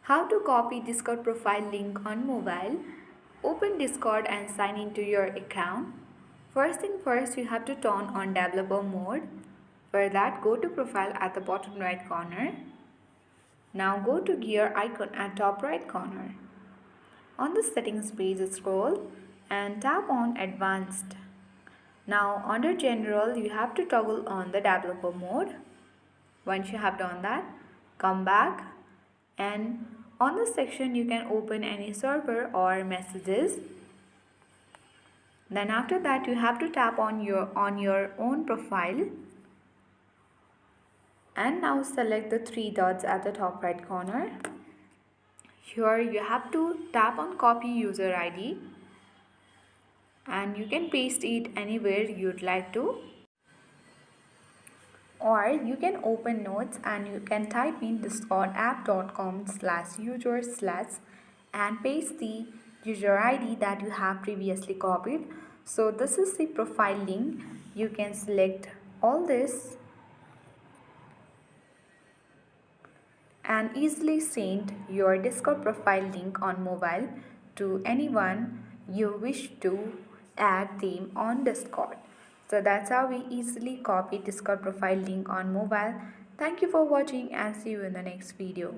How to copy Discord profile link on mobile. Open Discord and sign into your account. First thing first, you have to turn on developer mode. For that, go to profile at the bottom right corner. Now go to gear icon at top right corner. On the settings page, scroll and tap on advanced. Now under general, you have to toggle on the developer mode. Once you have done that, come back and on this section you can open any server or messages. Then after that you have to tap on your own profile and now select the three dots at the top right corner. Here you have to tap on copy user ID and you can paste it anywhere you'd like to. Or you can open notes and you can type in discordapp.com/user/ and paste the user ID that you have previously copied. So this is the profile link. You can select all this and easily send your Discord profile link on mobile to anyone you wish to add them on Discord. So that's how we easily copy Discord profile link on mobile. Thank you for watching and see you in the next video.